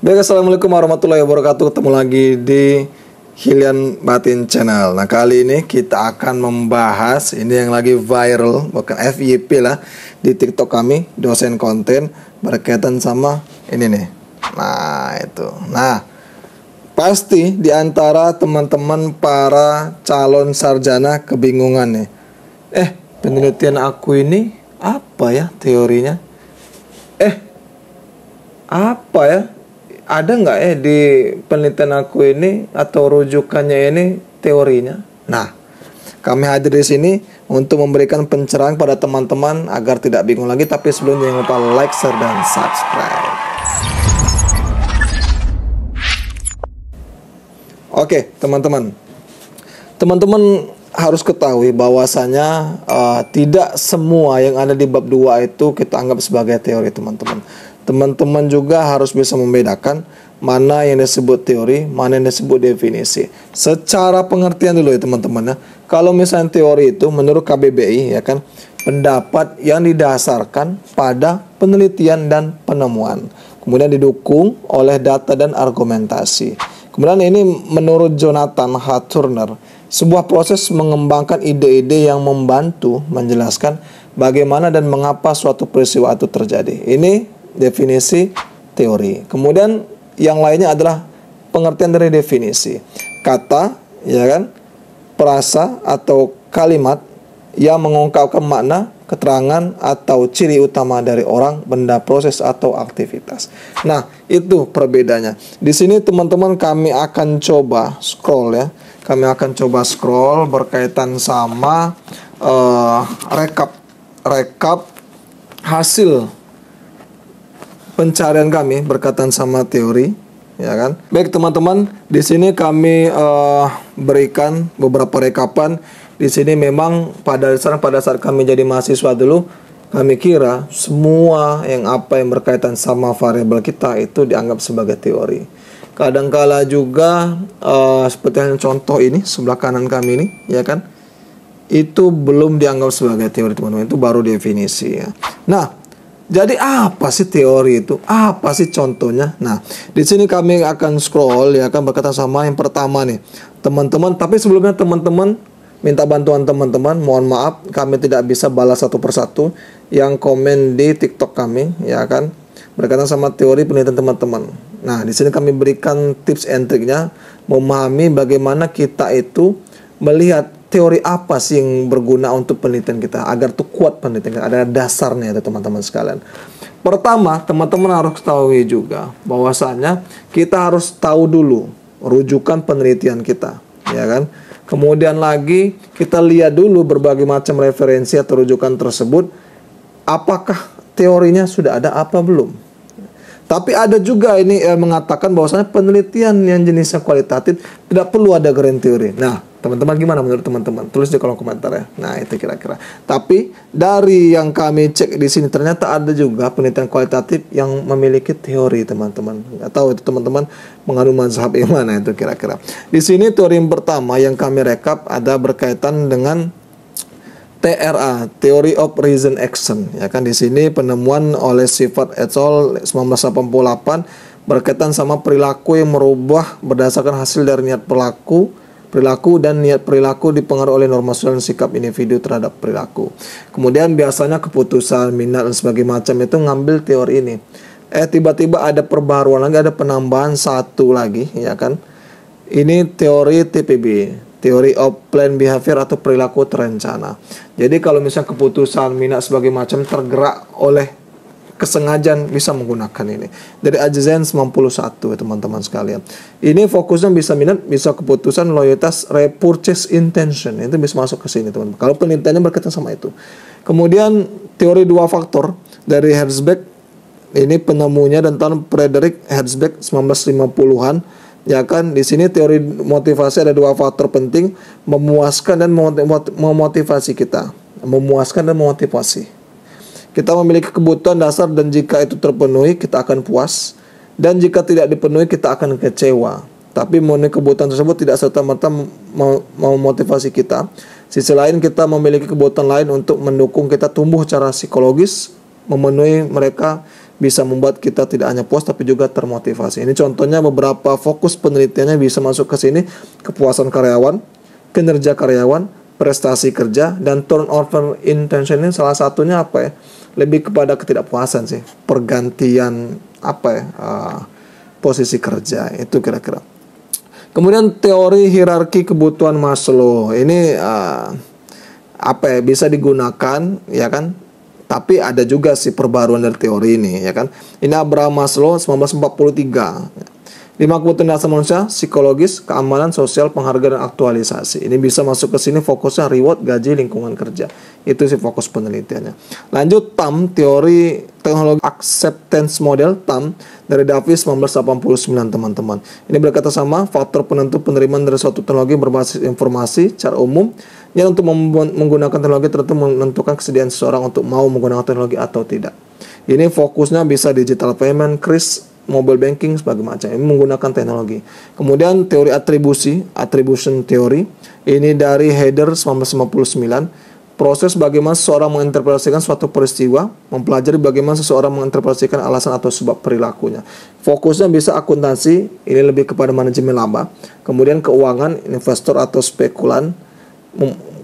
Baik, assalamualaikum warahmatullahi wabarakatuh. Ketemu lagi di Hilyan Batin Channel. Nah, kali ini kita akan membahas ini yang lagi viral, bukan FYP lah, di TikTok kami, dosen konten, berkaitan sama ini nih. Nah, itu. Nah, pasti di antara teman-teman para calon sarjana kebingungan nih. Penelitian aku ini apa ya teorinya? Apa ya? Ada nggak di penelitian aku ini atau rujukannya ini teorinya? Nah, kami hadir di sini untuk memberikan pencerahan pada teman-teman agar tidak bingung lagi. Tapi sebelumnya jangan lupa like, share, dan subscribe. Oke, teman-teman. Teman-teman harus ketahui bahwasanya tidak semua yang ada di bab 2 itu kita anggap sebagai teori, teman-teman. Teman-teman juga harus bisa membedakan mana yang disebut teori, mana yang disebut definisi. Secara pengertian dulu ya teman-teman ya. Kalau misalnya teori itu menurut KBBI ya kan, pendapat yang didasarkan pada penelitian dan penemuan, kemudian didukung oleh data dan argumentasi. Kemudian ini menurut Jonathan H. Turner, sebuah proses mengembangkan ide-ide yang membantu menjelaskan bagaimana dan mengapa suatu peristiwa itu terjadi. Ini definisi teori. Kemudian yang lainnya adalah pengertian dari definisi. Kata, ya kan, frasa atau kalimat yang mengungkapkan makna, keterangan atau ciri utama dari orang, benda, proses atau aktivitas. Nah, itu perbedaannya. Di sini teman-teman kami akan coba scroll ya. Kami akan coba scroll berkaitan sama rekap hasil pencarian kami berkaitan sama teori, ya kan? Baik teman-teman, di sini kami berikan beberapa rekapan. Di sini memang pada saat kami jadi mahasiswa dulu, kami kira semua yang berkaitan sama variabel kita itu dianggap sebagai teori. Kadangkala juga seperti yang contoh ini sebelah kanan kami ini, ya kan? Itu belum dianggap sebagai teori, teman-teman. Itu baru definisi ya. Nah, jadi apa sih teori itu? Apa sih contohnya? Nah, di sini kami akan scroll ya kan berkaitan sama yang pertama nih, teman-teman. Tapi sebelumnya teman-teman minta bantuan teman-teman. Mohon maaf kami tidak bisa balas satu persatu yang komen di TikTok kami ya kan berkaitan sama teori penelitian teman-teman. Nah, di sini kami berikan tips and triknya memahami bagaimana kita itu melihat teori apa sih yang berguna untuk penelitian kita agar tuh kuat penelitian kita, ada dasarnya itu teman-teman sekalian. Pertama, teman-teman harus ketahui juga bahwasanya kita harus tahu dulu rujukan penelitian kita, ya kan? Kemudian lagi kita lihat dulu berbagai macam referensi atau rujukan tersebut, apakah teorinya sudah ada apa belum. Tapi ada juga ini mengatakan bahwasanya penelitian yang jenisnya kualitatif tidak perlu ada grand teori. Nah, teman-teman gimana menurut teman-teman? Tulis di kolom komentar ya. Nah, itu kira-kira. Tapi dari yang kami cek di sini ternyata ada juga penelitian kualitatif yang memiliki teori, teman-teman. Nggak tahu itu teman-teman mengandung mazhab yang mana itu kira-kira. Di sini teori yang pertama yang kami rekap ada berkaitan dengan TRA, Theory of Reason Action, ya kan. Di sini penemuan oleh Sifat et al. 1988 berkaitan sama perilaku yang merubah berdasarkan hasil dari niat perilaku dan niat perilaku dipengaruhi oleh norma sosial dan sikap individu terhadap perilaku. Kemudian biasanya keputusan, minat dan sebagainya macam itu ngambil teori ini. Tiba-tiba ada perbaruan lagi, ada penambahan satu lagi, ya kan. Ini teori TPB, Theory of Planned Behavior atau perilaku terencana. Jadi kalau misalnya keputusan, minat sebagai macam tergerak oleh kesengajaan bisa menggunakan ini. Dari Ajazen 91 teman-teman sekalian. Ini fokusnya bisa minat, bisa keputusan, loyalitas, repurchase intention. Itu bisa masuk ke sini teman-teman. Kalau penelitiannya berkaitan sama itu. Kemudian teori 2 faktor dari Herzberg. Ini penemunya dan tahun Frederick Herzberg 1950-an. Ya kan, di sini teori motivasi ada 2 faktor penting, memuaskan dan memotivasi kita. Memuaskan dan memotivasi. Kita memiliki kebutuhan dasar dan jika itu terpenuhi kita akan puas, dan jika tidak dipenuhi kita akan kecewa. Tapi memenuhi kebutuhan tersebut tidak serta-merta memotivasi kita. Sisi lain kita memiliki kebutuhan lain untuk mendukung kita tumbuh secara psikologis, memenuhi mereka bisa membuat kita tidak hanya puas tapi juga termotivasi. Ini contohnya beberapa fokus penelitiannya bisa masuk ke sini: kepuasan karyawan, kinerja karyawan, prestasi kerja, dan turnover intention. Ini salah satunya apa ya? Lebih kepada ketidakpuasan sih, pergantian posisi kerja itu kira-kira. Kemudian teori hierarki kebutuhan Maslow ini bisa digunakan ya kan, tapi ada juga sih perbaruan dari teori ini ya kan. Ini Abraham Maslow 1943. 5 kebutuhan dasar manusia: psikologis, keamanan, sosial, penghargaan, dan aktualisasi. Ini bisa masuk ke sini fokusnya reward, gaji, lingkungan kerja. Itu sih fokus penelitiannya. Lanjut TAM, teori teknologi acceptance model TAM dari Davis 1989 teman-teman. Ini berkata sama faktor penentu penerimaan dari suatu teknologi berbasis informasi secara umum yang untuk menggunakan teknologi tertentu menentukan kesediaan seseorang untuk mau menggunakan teknologi atau tidak. Ini fokusnya bisa digital payment, kris, mobile banking, sebagai macam. Ini menggunakan teknologi. Kemudian teori atribusi, attribution theory. Ini dari Heather 1959. Proses bagaimana seseorang menginterpretasikan suatu peristiwa, mempelajari bagaimana seseorang menginterpretasikan alasan atau sebab perilakunya. Fokusnya bisa akuntansi, ini lebih kepada manajemen laba. Kemudian keuangan, investor atau spekulan,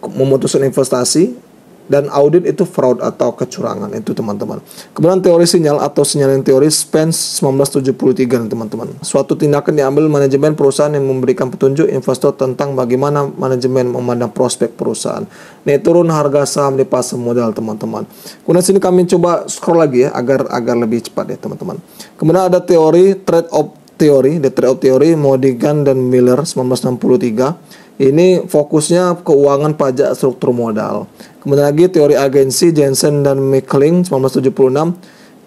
memutuskan investasi. Dan audit itu fraud atau kecurangan, itu teman-teman. Kemudian teori sinyal atau sinyalin teori Spence 1973 teman-teman. Suatu tindakan diambil manajemen perusahaan yang memberikan petunjuk investor tentang bagaimana manajemen memandang prospek perusahaan. Nih, turun harga saham di pasar modal teman-teman. Kemudian sini kami coba scroll lagi ya agar lebih cepat ya teman-teman. Kemudian ada teori trade-off teori, the trade-off teori Modigan dan Miller 1963. Ini fokusnya keuangan, pajak, struktur modal. Kemudian lagi teori agensi Jensen dan Meckling 1976.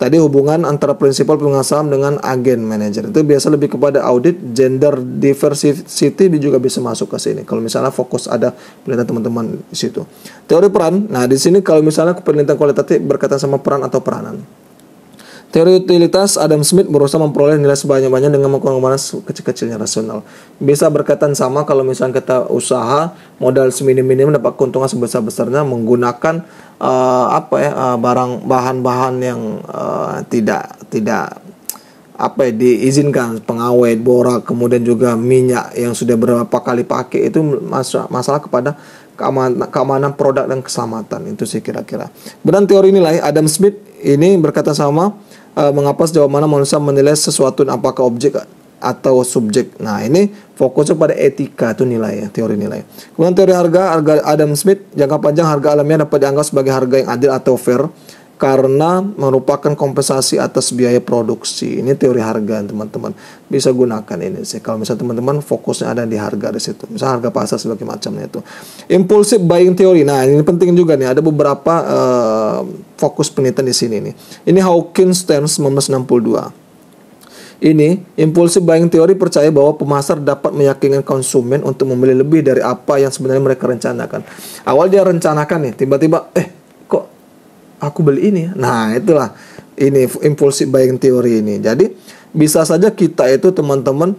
Tadi hubungan antara prinsipal pemegang saham dengan agen manajer. Itu biasa lebih kepada audit, gender diversity juga bisa masuk ke sini. Kalau misalnya fokus ada penelitian teman-teman di situ. Teori peran. Nah, di sini kalau misalnya penelitian kualitatif berkaitan sama peran atau peranan. Teori utilitas Adam Smith berusaha memperoleh nilai sebanyak-banyaknya dengan menggunakan kecil-kecilnya rasional. Bisa berkaitan sama kalau misalnya kita usaha modal seminim-minim dapat keuntungan sebesar-besarnya menggunakan bahan-bahan yang tidak diizinkan, pengawet, borak, kemudian juga minyak yang sudah berapa kali pakai. Itu masalah kepada keamanan produk dan keselamatan. Itu sih kira-kira. Kemudian teori nilai Adam Smith ini berkata sama mengapa sejauh mana manusia menilai sesuatu apakah objek atau subjek. Nah, ini fokusnya pada etika, itu nilai ya, teori nilai. Kemudian teori harga Adam Smith, jangka panjang harga alamiah dapat dianggap sebagai harga yang adil atau fair karena merupakan kompensasi atas biaya produksi. Ini teori harga teman-teman. Bisa gunakan ini sih. Kalau misalnya teman-teman fokusnya ada di harga di situ. Misalnya harga pasar sebagai macamnya itu. Impulsive buying theory. Nah, ini penting juga nih. Ada beberapa fokus penelitian di sini nih. Ini Hawkins Stearns 1962. Ini impulsive buying theory percaya bahwa pemasar dapat meyakinkan konsumen untuk membeli lebih dari apa yang sebenarnya mereka rencanakan. Awal dia rencanakan nih, tiba-tiba kok aku beli ini. Nah, itulah ini impulsive buying theory ini. Jadi bisa saja kita itu teman-teman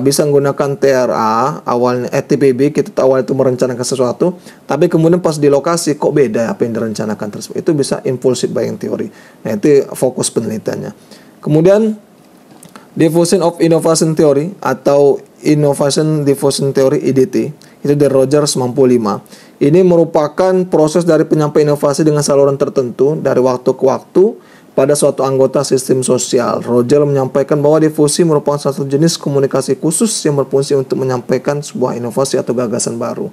bisa menggunakan TRA awalnya TPB, kita awal itu merencanakan sesuatu, tapi kemudian pas di lokasi kok beda apa yang direncanakan tersebut. Itu bisa impulsive buying theory. Nah, itu fokus penelitiannya. Kemudian Diffusion of Innovation Theory atau Innovation Diffusion Theory IDT, itu dari Rogers 95. Ini merupakan proses dari penyampaian inovasi dengan saluran tertentu dari waktu ke waktu pada suatu anggota sistem sosial. Roger menyampaikan bahwa difusi merupakan satu jenis komunikasi khusus yang berfungsi untuk menyampaikan sebuah inovasi atau gagasan baru.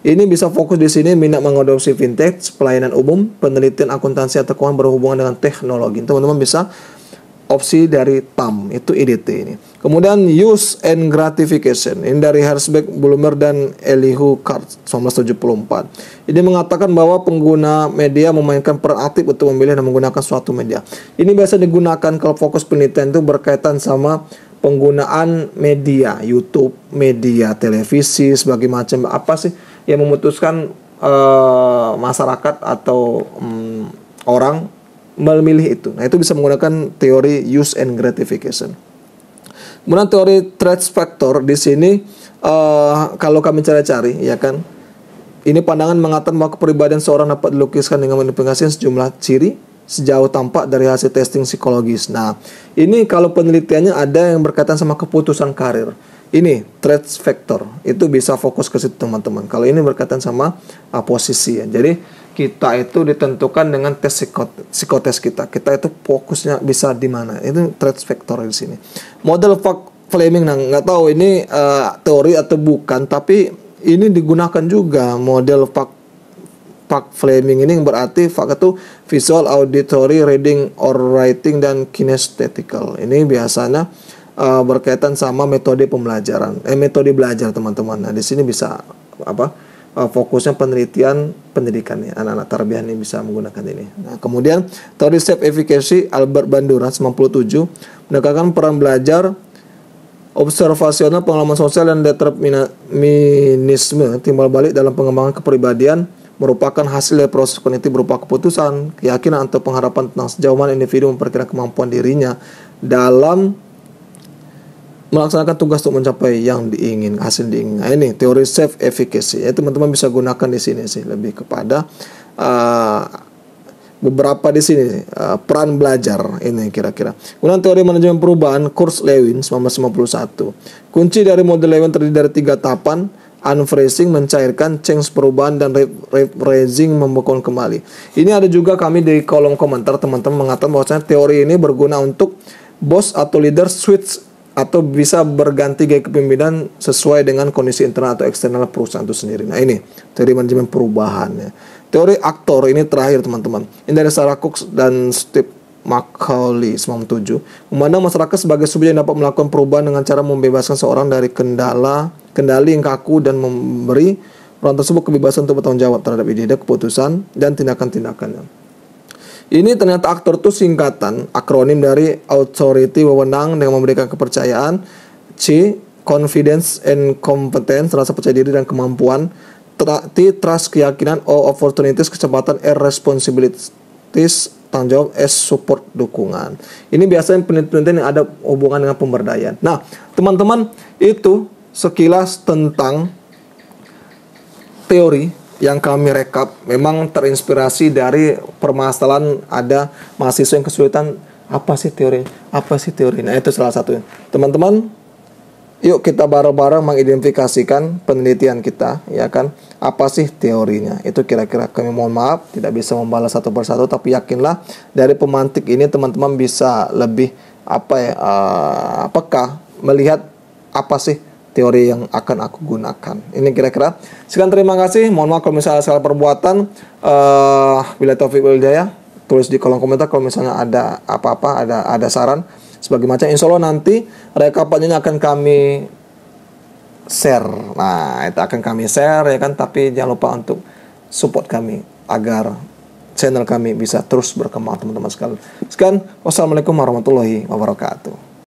Ini bisa fokus di sini minat mengadopsi fintech, pelayanan umum, penelitian akuntansi atau keuangan berhubungan dengan teknologi. Teman-teman bisa opsi dari TAM, itu IDT ini. Kemudian use and gratification, ini dari Herzberg, Blumer dan Elihu Kart 1974. Ini mengatakan bahwa pengguna media memainkan peran aktif untuk memilih dan menggunakan suatu media. Ini biasa digunakan kalau fokus penelitian itu berkaitan sama penggunaan media, YouTube, media televisi, sebagai macam apa sih yang memutuskan masyarakat atau orang memilih itu. Nah, itu bisa menggunakan teori use and gratification. Kemudian teori threat factor di sini kalau kami cari-cari ya kan, ini pandangan mengatakan bahwa kepribadian seorang dapat dilukiskan dengan mengaplikasikan sejumlah ciri sejauh tampak dari hasil testing psikologis. Nah, ini kalau penelitiannya ada yang berkaitan sama keputusan karir. Ini threat factor, itu bisa fokus ke situ teman-teman. Kalau ini berkaitan sama posisi ya. Jadi kita itu ditentukan dengan tes psikotes kita. Kita itu fokusnya bisa di mana. Itu threat factor di sini. Model Fleming, nah nggak tahu ini teori atau bukan, tapi ini digunakan juga model Fleming ini, berarti FAK itu visual, auditory, reading or writing, dan kinesthetical. Ini biasanya berkaitan sama metode pembelajaran, metode belajar teman-teman. Nah di sini bisa fokusnya pendidikan ya, anak-anak tarbiyah ini bisa menggunakan ini. Nah kemudian teori self efficacy Albert Bandura 97 menekankan peran belajar observasional, pengalaman sosial, dan determinisme timbal balik dalam pengembangan kepribadian merupakan hasil dari proses kognitif berupa keputusan, keyakinan, atau pengharapan tentang sejauh mana individu memperkirakan kemampuan dirinya dalam melaksanakan tugas untuk mencapai yang diingin, hasil diingin. Nah, ini teori self efficacy. Ya, teman-teman bisa gunakan di sini sih, lebih kepada beberapa di sini peran belajar ini kira-kira. Kemudian teori manajemen perubahan Kurzlewin 1951. Kunci dari model Lewin terdiri dari 3 tahapan: unphrasing, mencairkan, change perubahan, dan rephrasing, membekukan kembali. Ini ada juga kami di kolom komentar teman-teman mengatakan bahwasanya teori ini berguna untuk bos atau leader switch atau bisa berganti gaya kepemimpinan sesuai dengan kondisi internal atau eksternal perusahaan itu sendiri. Nah ini teori manajemen perubahan ya. Teori aktor ini terakhir teman-teman. Ini dari Sarah Cook dan Steve Macaulay 97. Memandang masyarakat sebagai subjek yang dapat melakukan perubahan dengan cara membebaskan seorang dari kendali yang kaku dan memberi orang tersebut kebebasan untuk bertanggung jawab terhadap ide-ide, keputusan, dan tindakan-tindakannya. Ini ternyata aktor itu singkatan akronim dari authority, wewenang dengan memberikan kepercayaan, C, confidence and competence, rasa percaya diri dan kemampuan, T, trust, keyakinan, O, opportunities, kecepatan, R, responsibilities, tanggung jawab, S, support, dukungan. Ini biasanya penelitian yang ada hubungan dengan pemberdayaan. Nah, teman-teman, itu sekilas tentang teori yang kami rekap. Memang terinspirasi dari permasalahan ada mahasiswa yang kesulitan, apa sih teori? Nah itu salah satunya. Teman-teman, yuk kita bareng-bareng mengidentifikasikan penelitian kita, ya kan? Apa sih teorinya? Itu kira-kira. Kami mohon maaf tidak bisa membalas satu persatu, tapi yakinlah dari pemantik ini teman-teman bisa lebih peka melihat apa sih teori yang akan aku gunakan. Ini kira-kira. Sekian, terima kasih. Mohon maaf kalau misalnya salah perbuatan. Bila taufik wal hidayah, tulis di kolom komentar kalau misalnya ada apa-apa, ada saran sebagai macam. Insya Allah nanti rekapannya akan kami share. Nah, itu akan kami share ya kan. Tapi jangan lupa untuk support kami agar channel kami bisa terus berkembang teman-teman sekalian. Sekian, wassalamualaikum warahmatullahi wabarakatuh.